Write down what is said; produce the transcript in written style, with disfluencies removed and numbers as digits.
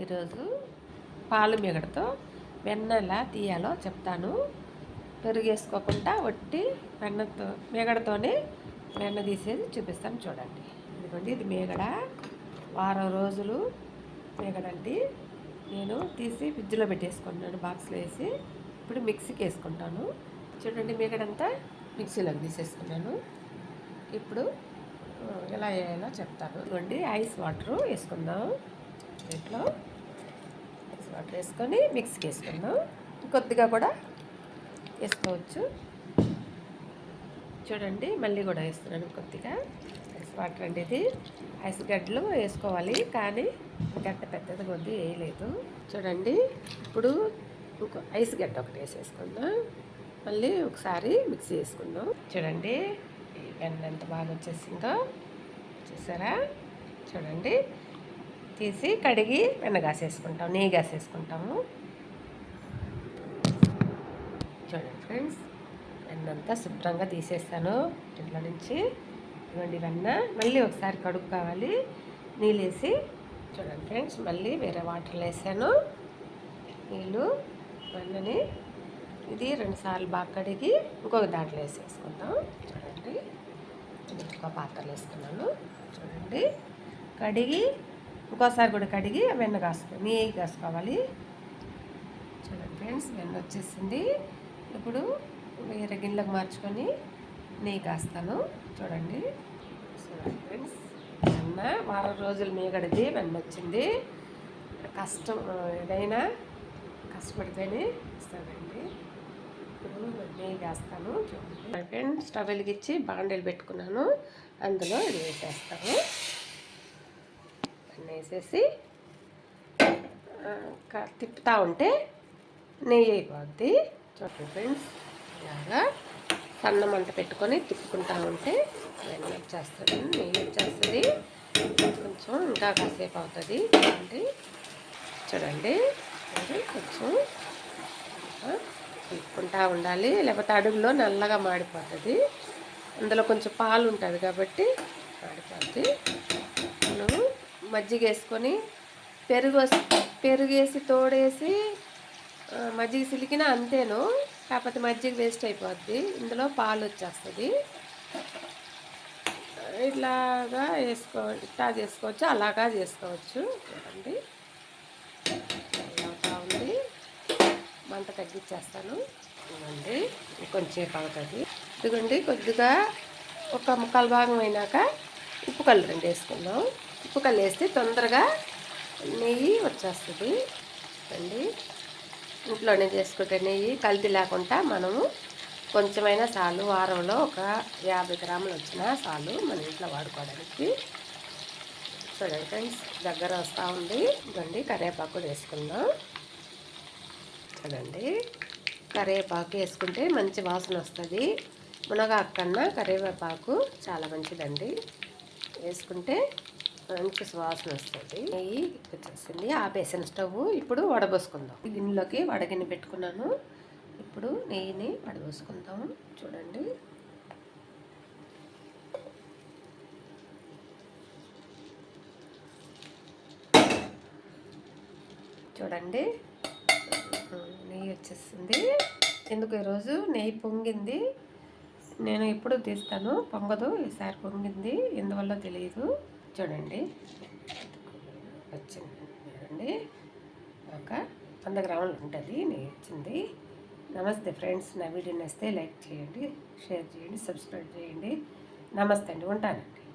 ఈరోజు పాలు మీగడతో వెన్న ఎలా తీయాలో చెప్తాను. పెరుగు వేసుకోకుండా వట్టి వెన్నతో మీగడతోనే వెన్న తీసేది చూపిస్తాను చూడండి. ఇదిగోండి, ఇది మీగడ వారం రోజులు మీగడండి. నేను తీసి ఫ్రిడ్జ్లో పెట్టేసుకున్నాను బాక్స్లో వేసి. ఇప్పుడు మిక్సీకి వేసుకుంటాను. చూడండి, మీగడంతా మిక్సీలోకి తీసేసుకున్నాను. ఇప్పుడు ఎలా వేయాలో చెప్తాను. ఇదిగోండి, ఐస్ వాటర్ వేసుకుందాం. దీంట్లో ఐస్ వాటర్ వేసుకొని మిక్సీకి వేసుకుందాం. కొద్దిగా కూడా వేసుకోవచ్చు. చూడండి, మళ్ళీ కూడా వేస్తున్నాను కొద్దిగా ఐస్ వాటర్ అండి. ఇది ఐస్ గడ్డలు వేసుకోవాలి, కానీ గడ్డ పెద్దది కొద్ది వేయలేదు. చూడండి, ఇప్పుడు ఇంకో ఐస్ గడ్డ ఒకటి వేసేసుకుందాం. మళ్ళీ ఒకసారి మిక్సీ వేసుకుందాం. చూడండి, వెన్న ఎంత బాగా వచ్చేసిందో చూసారా. చూడండి, తీసి కడిగి వెన్న కాసేసుకుంటాం, నెయ్యి కాసేసుకుంటాము. చూడండి ఫ్రెండ్స్, వెన్నంతా శుభ్రంగా తీసేస్తాను ఇంట్లో నుంచి. ఇవ్వండి వెన్న. మళ్ళీ ఒకసారి కడుక్కోవాలి నీళ్ళు వేసి. చూడండి ఫ్రెండ్స్, మళ్ళీ వేరే వాటర్లో వేసాను నీళ్ళు. వెన్నని ఇది 2 సార్లు బాగా కడిగి ఇంకొక దాంట్లో వేసేసుకుందాం. చూడండి, ఇంకో పాత్రలో వేసుకున్నాను. చూడండి, కడిగి ఇంకోసారి కూడా కడిగి వెన్న నెయ్యి కాసుకోవాలి. చూడండి ఫ్రెండ్స్, వెన్న వచ్చేసింది. ఇప్పుడు వేరే గిన్నెలకు మార్చుకొని నెయ్యి కాస్తాను. చూడండి ఫ్రెండ్స్, వెన్న వారం రోజులు మీగడది వెన్న వచ్చింది. కష్టం ఏదైనా కష్టపడితేనే ఇస్తానండి. ఇప్పుడు నెయ్యి కాస్తాను. చూడండి ఫ్రెండ్స్, స్టవ్ వెలిగించి బాండీలు పెట్టుకున్నాను. అందులో ఇది వేసేస్తాను. వేసేసి తిప్పుతూ ఉంటే నెయ్యి అయిపోద్ది. చూడండి ఫ్రెండ్స్, ఇలాగా సన్న మంట పెట్టుకొని తిప్పుకుంటూ ఉంటే వెన్న వచ్చేస్తుంది, నెయ్యి వచ్చేస్తుంది. కొంచెం ఇంకా కాసేపు అవుతుంది. చూడండి కొంచెం తిప్పుకుంటూ ఉండాలి, లేకపోతే అడుగులో నల్లగా మాడిపోతుంది. అందులో కొంచెం పాలు ఉంటుంది కాబట్టి మాడిపోద్ది. మనం మజ్జిగ వేసుకొని పెరుగేసి తోడేసి మజ్జిగ సిలికినా అంతేను, కాకపోతే మజ్జిగ వేస్ట్ అయిపోద్ది. ఇందులో పాలు వచ్చేస్తుంది. ఇట్లాగా ఇట్లా చేసుకోవచ్చు, అలాగా చేసుకోవచ్చు. చూడండి, ఇలా ఉంది. మంట తగ్గించేస్తాను. ఇవ్వండి, కొంచెంసేపు అవుతుంది. ఇదిగోండి, కొద్దిగా ఒక ముక్కాలు భాగం అయినాక ఉప్పు కళ్ళు 2 వేసుకుందాం. ఉప్పు కళ్ళు వేస్తే తొందరగా నెయ్యి వచ్చేస్తుంది అండి. ఇంట్లోనే చేసుకుంటే నెయ్యి కల్తీ లేకుండా మనము కొంచెమైనా చాలు, వారంలో ఒక 50 గ్రాములు వచ్చినా చాలు మన ఇంట్లో వాడుకోవడానికి. చూడండి ఫ్రెండ్స్, దగ్గర వస్తూ ఉంది. ఇదండి, కరివేపాకు కూడా వేసుకుందాం. చూడండి, కరివేపాకు వేసుకుంటే మంచి వాసన వస్తుంది. మునగాకు కన్నా కరివేపాకు చాలా మంచిదండి. వేసుకుంటే మంచి సువాసన వస్తుంది. నెయ్యి వచ్చేసింది. ఆపేసిన స్టవ్. ఇప్పుడు వడబోసుకుందాం. గిన్నెలోకి వడగిన్నె పెట్టుకున్నాను. ఇప్పుడు నెయ్యిని వడబోసుకుందాం. చూడండి, చూడండి నెయ్యి వచ్చేసింది. ఎందుకు ఈరోజు నెయ్యి పొంగింది. నేను ఎప్పుడు తీస్తాను, పొంగదు. ఈసారి పొంగింది, ఎందువల్ల తెలియదు. చూడండి వచ్చింది. చూడండి, ఒక 100 గ్రాములు ఉంటుంది నెయ్యి వచ్చింది. నమస్తే ఫ్రెండ్స్, నా వీడియో నచ్చితే లైక్ చేయండి, షేర్ చేయండి, సబ్స్క్రైబ్ చేయండి. నమస్తే అండి, ఉంటానండి.